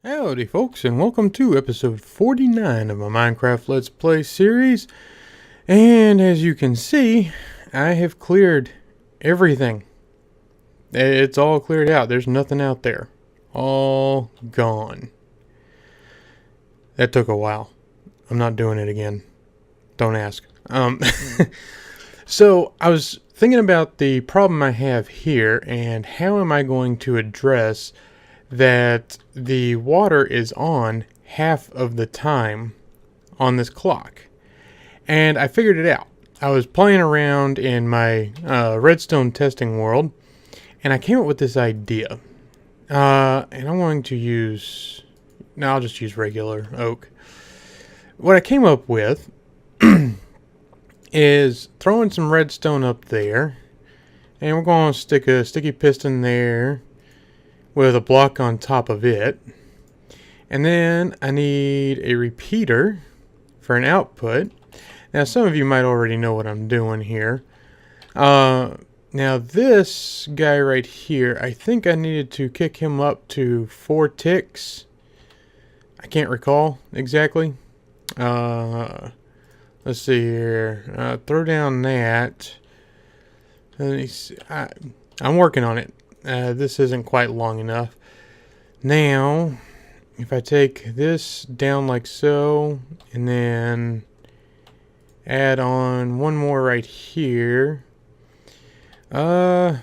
Howdy folks, and welcome to episode 49 of my Minecraft Let's Play series. And as you can see, I have cleared everything. It's all cleared out. There's nothing out there. All gone. That took a while. I'm not doing it again. Don't ask. So I was thinking about the problem I have here and how am I going to address that the water is on half of the time on this clock. And I figured it out. I was playing around in my redstone testing world, and I came up with this idea. And I'm going to use... No, I'll just use regular oak. What I came up with is throwing some redstone up there, and we're going to stick a sticky piston there with a block on top of it. And then I need a repeater for an output. Now some of you might already know what I'm doing here. Now this guy right here, I think I needed to kick him up to 4 ticks. I can't recall exactly. Let's see here. Throw down that. Let me see. I'm working on it. This isn't quite long enough. Now, if I take this down like so, and then add on one more right here. Okay,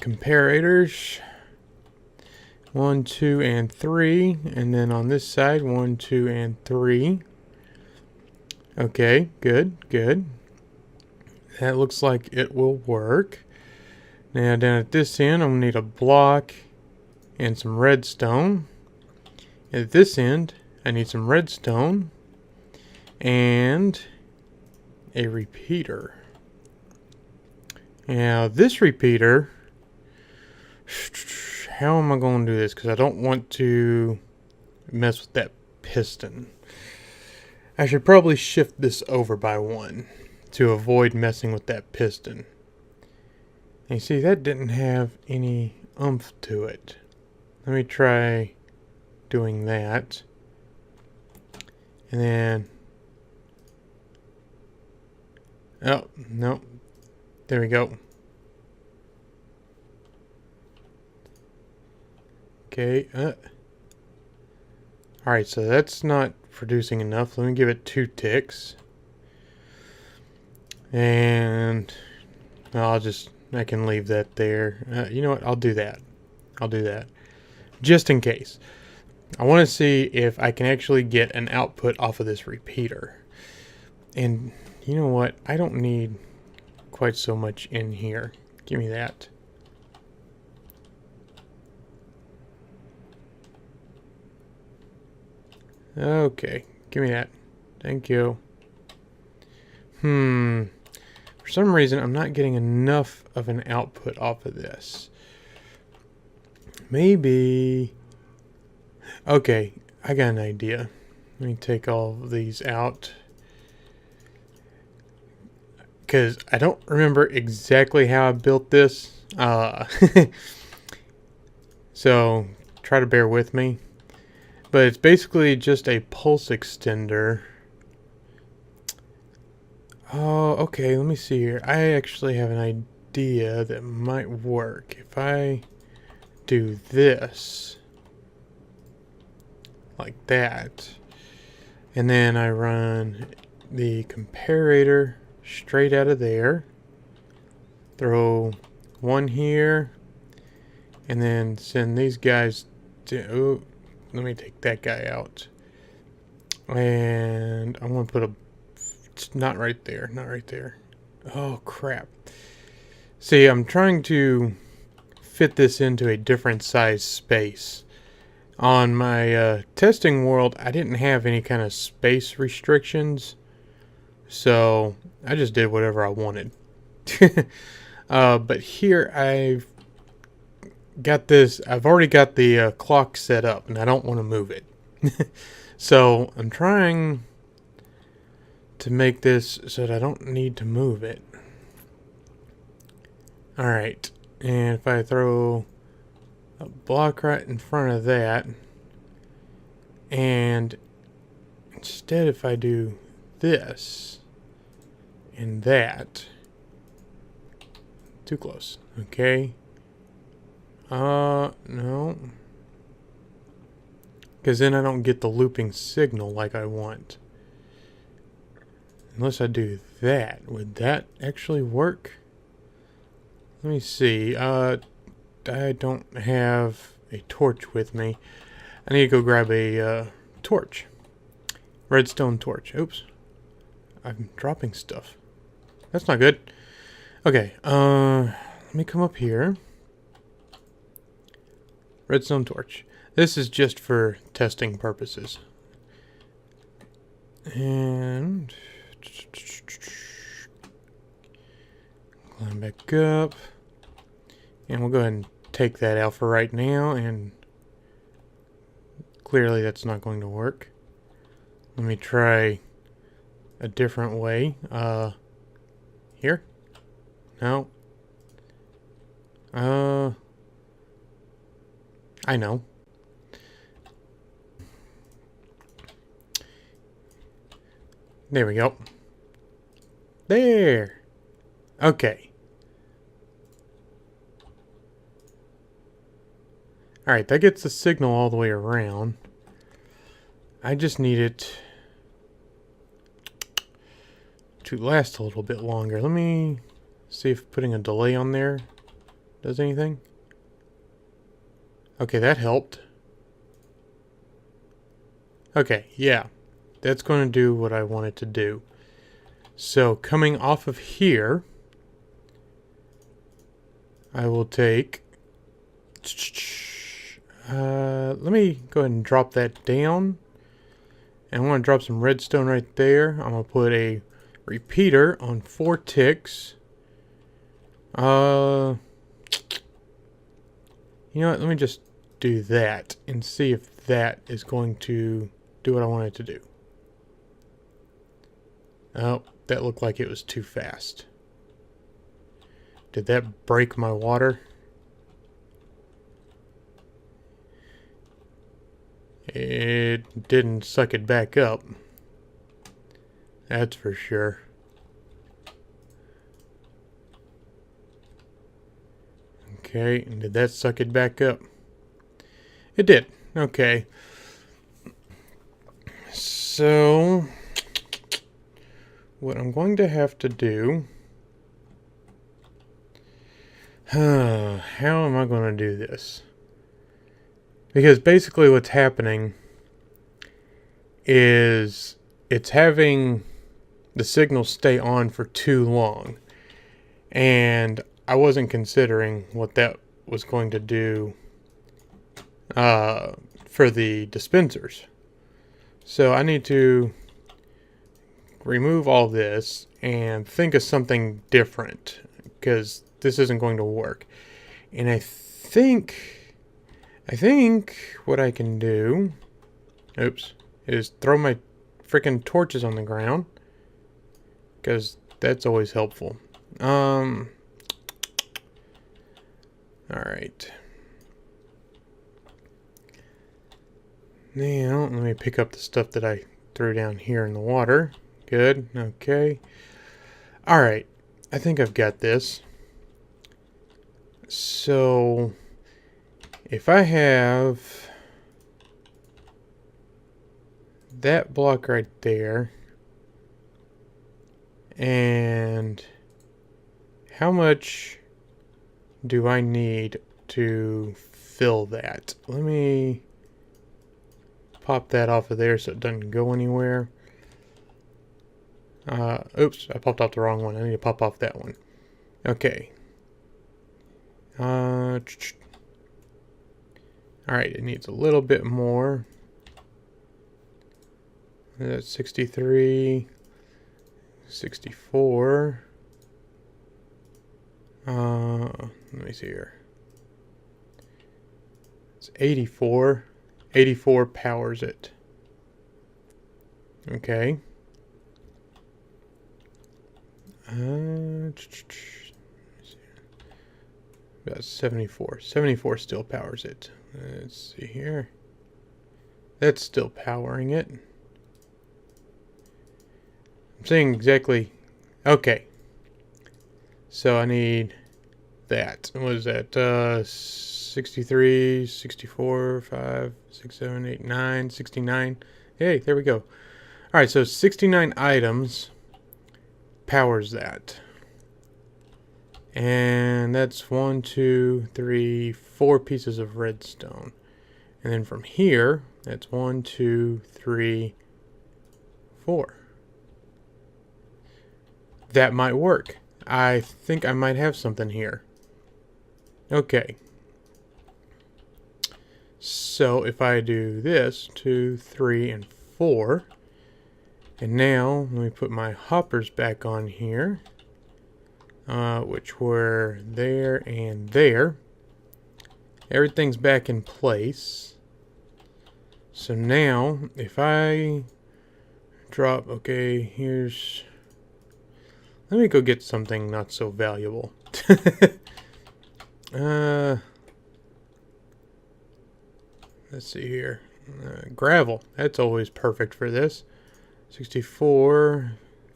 comparators. 1, 2, and 3. And then on this side, 1, 2, and 3. Okay, good. That looks like it will work. Now down at this end, I'm going to need a block and some redstone. At this end, I need some redstone and a repeater. Now this repeater, how am I going to do this? Because I don't want to mess with that piston. I should probably shift this over by 1 to avoid messing with that piston. And you see, that didn't have any oomph to it. Let me try doing that. And then... Oh, no. There we go. Okay. Alright, so that's not producing enough. Let me give it 2 ticks. And... I can leave that there. You know what? I'll do that. Just in case. I want to see if I can actually get an output off of this repeater. And you know what? I don't need quite so much in here. Give me that. Okay. Give me that. Thank you. For some reason, I'm not getting enough of an output off of this. Maybe... Okay, I got an idea. Let me take all of these out. Because I don't remember exactly how I built this. So, try to bear with me. But it's basically just a pulse extender. Oh, okay, let me see here. I actually have an idea that might work. If I do this, like that, and then I run the comparator straight out of there, throw 1 here, and then send these guys to... Oh, let me take that guy out. And I'm going to put a... Not right there. Oh, crap. See, I'm trying to fit this into a different size space. On my testing world, I didn't have any kind of space restrictions. So, I just did whatever I wanted. But here, I've got this... I've already got the clock set up, and I don't want to move it. So, I'm trying to make this so that I don't need to move it. Alright, and if I throw a block right in front of that. And instead, if I do this and that, too close. Okay. No. Because then I don't get the looping signal like I want. Unless I do that. Would that actually work? Let me see. I don't have a torch with me. I need to go grab a torch. Redstone torch. Oops. I'm dropping stuff. That's not good. Okay. Let me come up here. Redstone torch. This is just for testing purposes. And climb back up. And we'll go ahead and take that out for right now. And clearly that's not going to work. Let me try a different way. Here? No. I know. There we go. There. Okay. Alright, that gets the signal all the way around. I just need it to last a little bit longer. Let me see if putting a delay on there does anything. Okay, that helped. Okay, yeah. That's going to do what I want it to do. So, coming off of here, I will take... let me go ahead and drop that down. And I want to drop some redstone right there. I'm going to put a repeater on 4 ticks. You know what? Let me just do that and see if that is going to do what I want it to do. Oh, that looked like it was too fast. Did that break my water? It didn't suck it back up. That's for sure. Okay, and did that suck it back up? It did. Okay. So, what I'm going to have to do... how am I going to do this? Because basically what's happening is it's having the signal stay on for too long. And I wasn't considering what that was going to do for the dispensers. So I need to remove all this and think of something different, because this isn't going to work. And I think what I can do, is throw my freaking torches on the ground, because that's always helpful. Alright. Now, let me pick up the stuff that I threw down here in the water. Good, okay. Alright, I think I've got this. So, if I have that block right there, and how much do I need to fill that? Let me pop that off of there so it doesn't go anywhere. Oops, I popped off the wrong one. I need to pop off that one. Okay. Alright, it needs a little bit more. That's 63, 64. Let me see here. It's 84. 84 powers it. Okay. About 74. 74 still powers it. Let's see here. That's still powering it. I'm saying exactly. Okay. So I need that. What is that? 63, 64, 5, 6, 7, 8, 9, 69. Hey, there we go. Alright, so 69 items powers that. And that's 1, 2, 3, 4 pieces of redstone. And then from here, that's 1, 2, 3, 4. That might work. I think I might have something here. Okay. So if I do this, 2, 3, and 4. And now, let me put my hoppers back on here. Which were there and there. Everything's back in place. So now, if I drop, okay, here's... Let me go get something not so valuable. Let's see here. Gravel. That's always perfect for this. 64,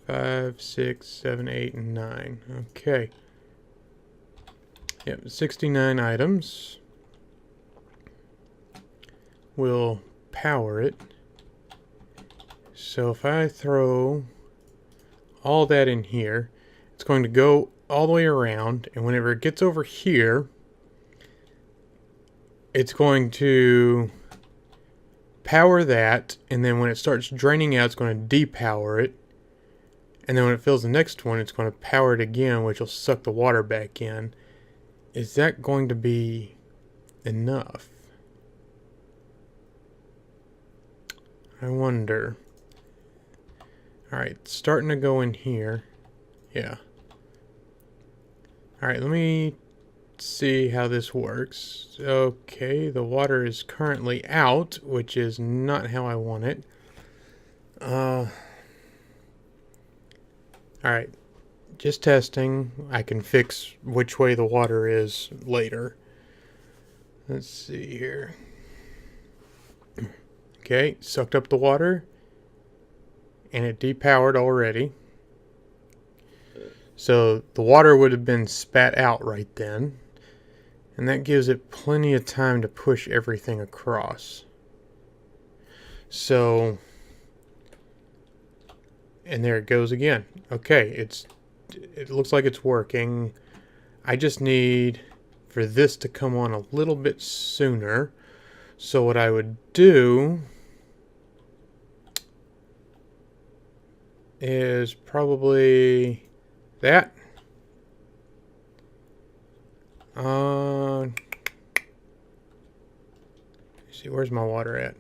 5, 6, 7, 8, and 9. Okay. Yep, 69 items. Will power it. So if I throw all that in here, it's going to go all the way around, and whenever it gets over here, it's going to power that, and then when it starts draining out, it's going to depower it, and then when it fills the next one, it's going to power it again, which will suck the water back in. Is that going to be enough? I wonder. Alright, starting to go in here. Yeah. Alright, let me see how this works. Okay, the water is currently out, which is not how I want it. Alright, just testing. I can fix which way the water is later. Let's see here. Okay, sucked up the water, and it depowered already. So the water would have been spat out right then, and that gives it plenty of time to push everything across. So, and there it goes again. Okay, it looks like it's working. I just need for this to come on a little bit sooner. So what I would do is probably that. See, where's my water at?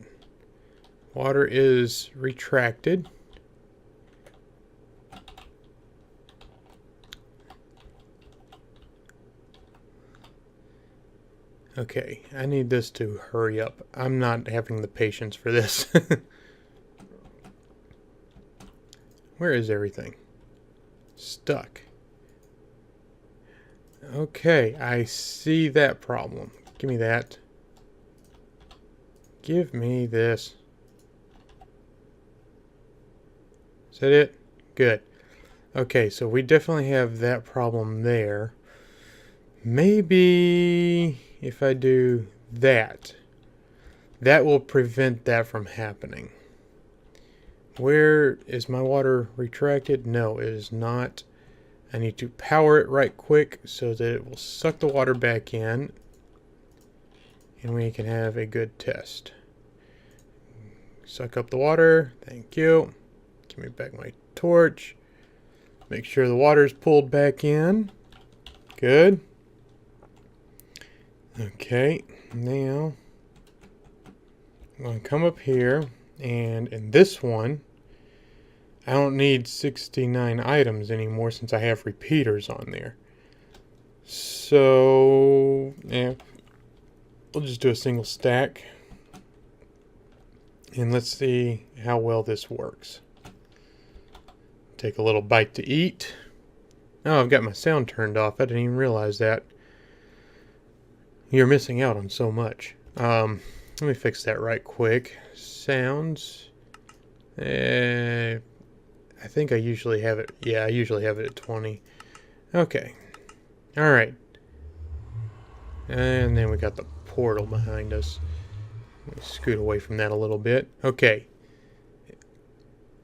Water is retracted. Okay, I need this to hurry up. I'm not having the patience for this. Where is everything? Stuck. Okay, I see that problem. Give me that. Give me this. Is that it? Good. Okay, so we definitely have that problem there. Maybe if I do that, that will prevent that from happening. Where is my water retracted? No, it is not. I need to power it right quick so that it will suck the water back in, and we can have a good test. Suck up the water. Thank you. Give me back my torch. Make sure the water is pulled back in. Good. Okay, now I'm going to come up here, and in this one, I don't need 69 items anymore since I have repeaters on there. So, yeah, we'll just do a single stack. And let's see how well this works. Take a little bite to eat. Oh, I've got my sound turned off. I didn't even realize that. You're missing out on so much. Let me fix that right quick. Sounds. I think I usually have it. Yeah, I usually have it at 20. Okay. Alright. And then we got the portal behind us. Let me scoot away from that a little bit. Okay.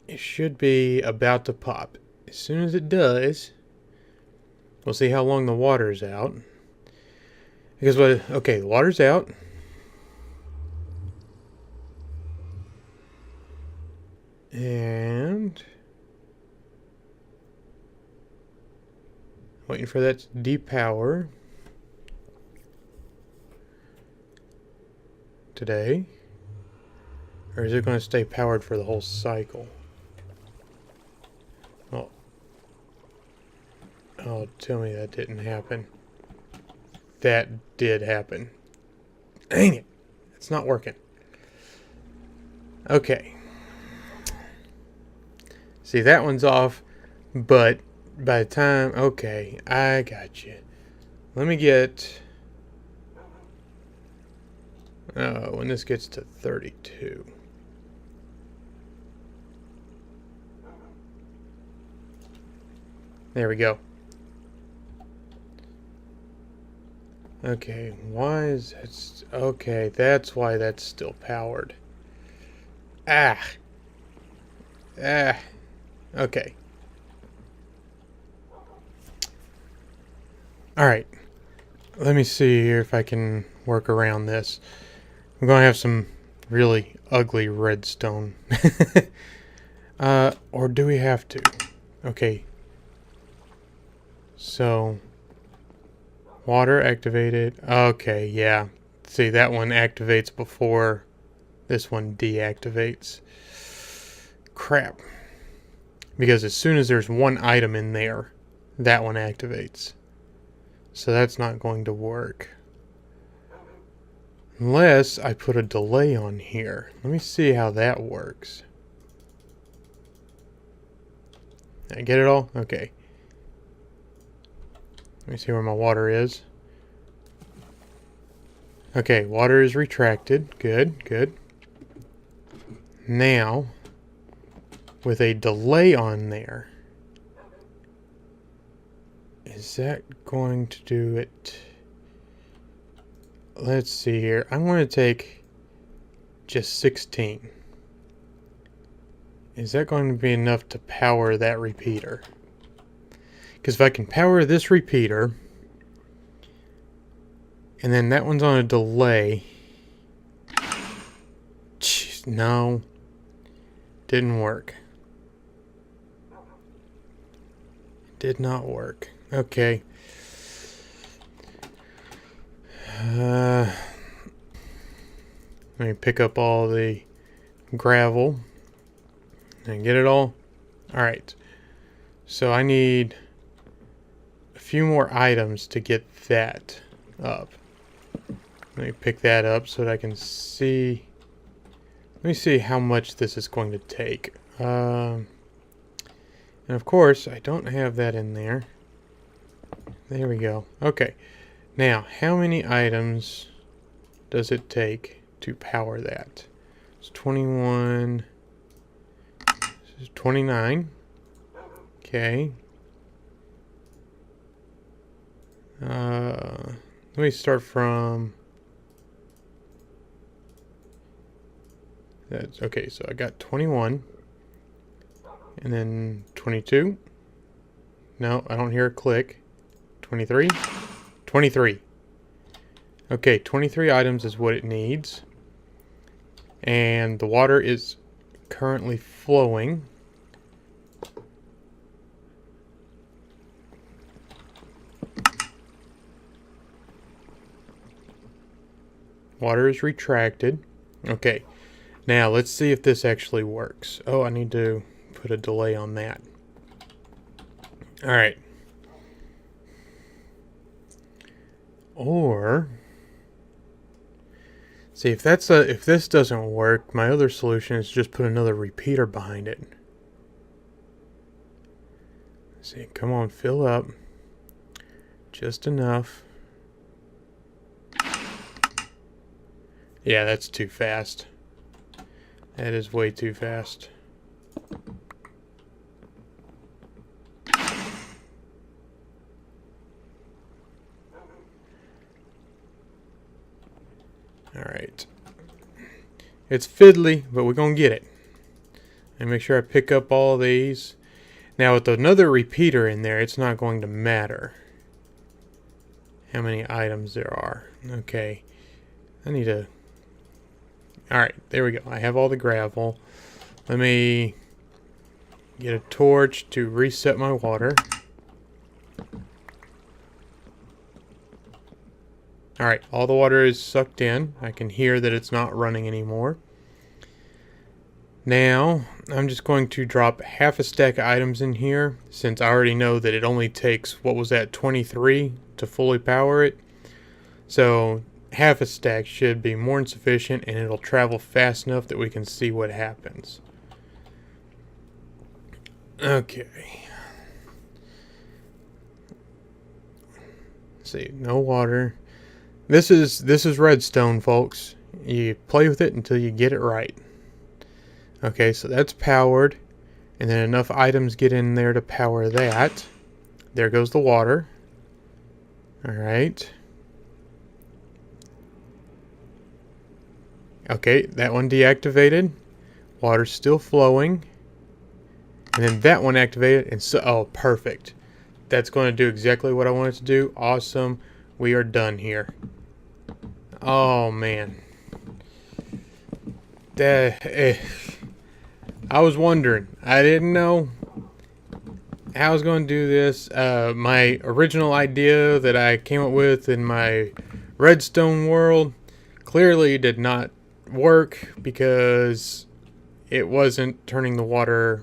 It should be about to pop. As soon as it does, we'll see how long the water's out. Because okay, the water's out. And waiting for that to depower today. Or is it going to stay powered for the whole cycle? Oh, tell me that didn't happen. That did happen. Dang it. It's not working. Okay. See, that one's off, but by the time... Okay, I got you. Let me get... when this gets to 32. There we go. Okay, why is that... Okay, that's why that's still powered. Ah! Okay. Alright. Let me see here if I can work around this. We're going to have some really ugly redstone. Or do we have to? Okay. So... Water activated. Okay, yeah. See, that one activates before this one deactivates. Crap. Because as soon as there's one item in there, that one activates. So that's not going to work. Unless I put a delay on here. Let me see how that works. Did I get it all? Okay. Let me see where my water is. Okay, water is retracted. Good, good. Now, with a delay on there, is that going to do it? Let's see here. I'm going to take just 16. Is that going to be enough to power that repeater? Because if I can power this repeater, and then that one's on a delay. Jeez, no. Didn't work. Did not work. Okay. Let me pick up all the gravel and get it all. Alright. So I need a few more items to get that up. Let me pick that up so that I can see. Let me see how much this is going to take. And of course, I don't have that in there. There we go. Okay. Now, how many items does it take to power that? It's 21. This is 29. Okay. Let me start from... That's okay, so I got 21. And then 22. No, I don't hear a click. 23. 23. Okay, 23 items is what it needs. And the water is currently flowing. Water is retracted. Okay. Now, let's see if this actually works. Oh, I need to put a delay on that. Alright. Or... See, if this doesn't work, my other solution is just put another repeater behind it. See, come on, fill up. Just enough. Yeah, that's too fast. That is way too fast. Alright. It's fiddly, but we're going to get it. And make sure I pick up all these. Now, with another repeater in there, it's not going to matter how many items there are. Okay. I need to... Alright, there we go. I have all the gravel. Let me get a torch to reset my water. Alright, all the water is sucked in. I can hear that it's not running anymore. Now, I'm just going to drop half a stack of items in here, since I already know that it only takes, what was that, 23 to fully power it. So, half a stack should be more than sufficient, and it'll travel fast enough that we can see what happens. Okay. Let's see, no water. This is redstone, folks. You play with it until you get it right. Okay, so that's powered, and then enough items get in there to power that. There goes the water. Alright. Okay, that one deactivated. Water's still flowing. And then that one activated, and so, oh, perfect. That's going to do exactly what I wanted to do. Awesome. We are done here. Oh, man. I was wondering. I didn't know how I was going to do this. My original idea that I came up with in my redstone world clearly did not work because it wasn't turning the water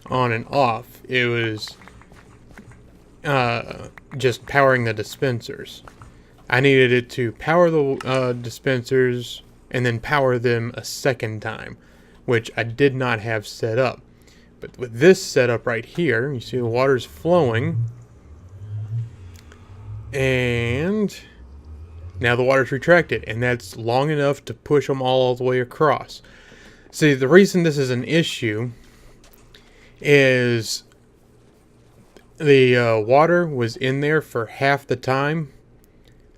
on and off. It was just powering the dispensers. I needed it to power the dispensers and then power them a second time, which I did not have set up. But with this setup right here, you see the water's flowing, and now the water's retracted, and that's long enough to push them all the way across. See, the reason this is an issue is the water was in there for half the time,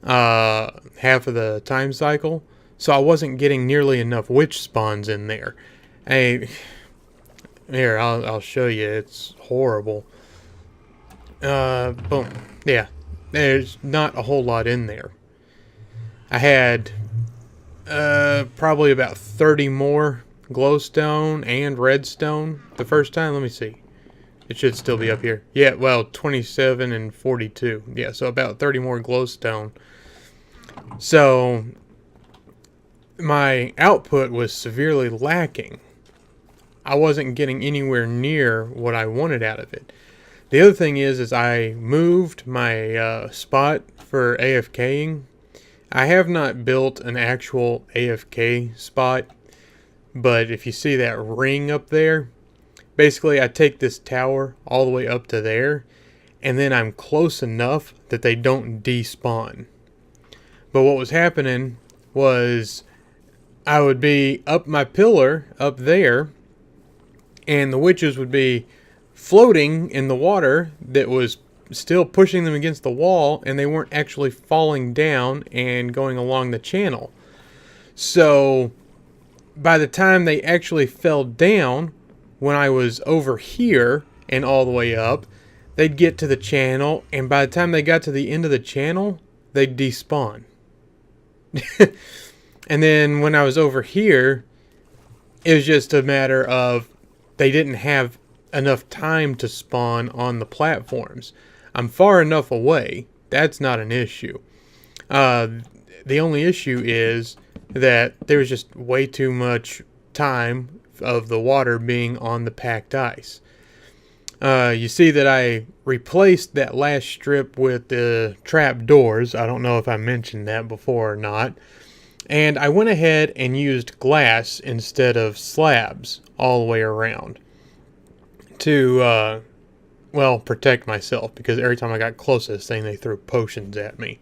half of the time cycle, so I wasn't getting nearly enough witch spawns in there. Here, I'll show you. It's horrible. Boom. Yeah, there's not a whole lot in there. I had probably about 30 more glowstone and redstone the first time. Let me see. It should still be up here. Yeah, well, 27 and 42. Yeah, so about 30 more glowstone. So my output was severely lacking. I wasn't getting anywhere near what I wanted out of it. The other thing is I moved my spot for AFKing. I have not built an actual AFK spot, but if you see that ring up there, basically I take this tower all the way up to there, and then I'm close enough that they don't despawn. But what was happening was I would be up my pillar up there, and the witches would be floating in the water that was still pushing them against the wall, and they weren't actually falling down and going along the channel. So by the time they actually fell down, when I was over here and all the way up, they'd get to the channel, and by the time they got to the end of the channel, they'd despawn. And then when I was over here, it was just a matter of they didn't have enough time to spawn on the platforms. I'm far enough away. That's not an issue. The only issue is that there was just way too much time of the water being on the packed ice. You see that I replaced that last strip with the trap doors. I don't know if I mentioned that before or not. And I went ahead and used glass instead of slabs all the way around to, well, protect myself, because every time I got close to this thing, they threw potions at me.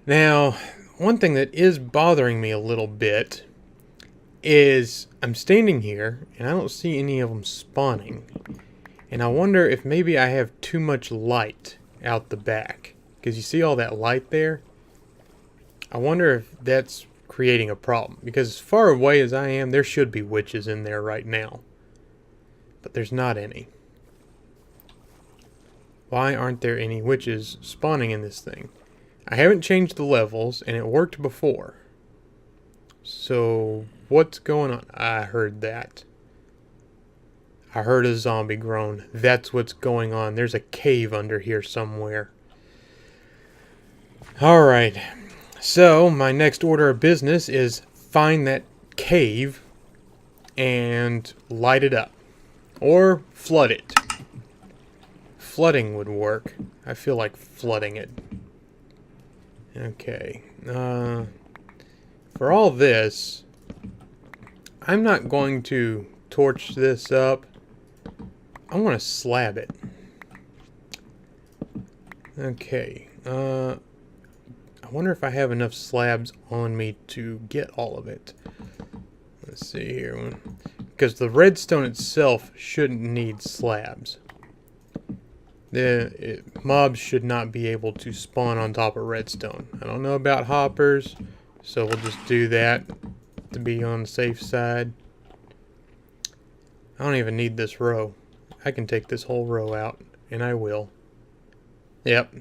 Now, one thing that is bothering me a little bit is I'm standing here and I don't see any of them spawning. And I wonder if maybe I have too much light out the back. Because you see all that light there? I wonder if that's creating a problem. Because as far away as I am, there should be witches in there right now. But there's not any. Why aren't there any witches spawning in this thing? I haven't changed the levels, and it worked before. So, what's going on? I heard that. I heard a zombie groan. That's what's going on. There's a cave under here somewhere. Alright. So, my next order of business is find that cave and light it up. Or flood it. Flooding would work. I feel like flooding it. Okay. For all this, I'm not going to torch this up. I want to slab it. Okay. I wonder if I have enough slabs on me to get all of it. Let's see here. Because the redstone itself shouldn't need slabs. Mobs should not be able to spawn on top of redstone. I don't know about hoppers, so we'll just do that to be on the safe side. I don't even need this row. I can take this whole row out, and I will. Yep.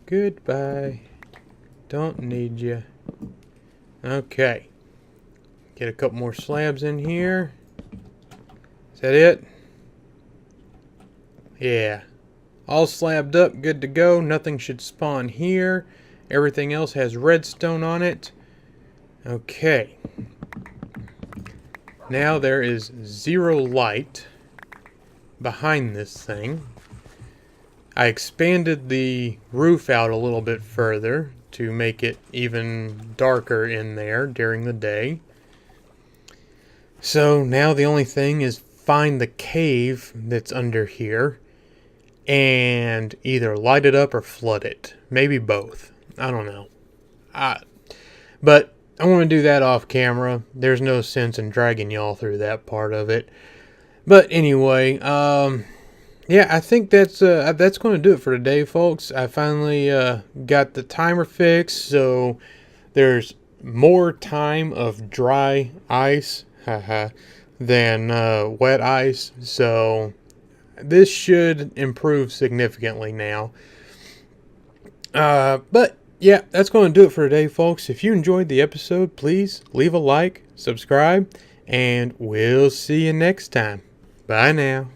Goodbye. Don't need you. Okay. Get a couple more slabs in here. Is that it? Yeah. All slabbed up, good to go. Nothing should spawn here. Everything else has redstone on it. Okay. Now there is 0 light behind this thing. I expanded the roof out a little bit further to make it even darker in there during the day. So now the only thing is find the cave that's under here and either light it up or flood it. Maybe both. I don't know. But I want to do that off camera. There's no sense in dragging y'all through that part of it. But anyway, yeah, I think that's going to do it for today, folks. I finally got the timer fixed, so there's more time of dry ice than wet ice. So this should improve significantly now. But yeah, that's going to do it for today, folks. If you enjoyed the episode, please leave a like, subscribe, and we'll see you next time. Bye now.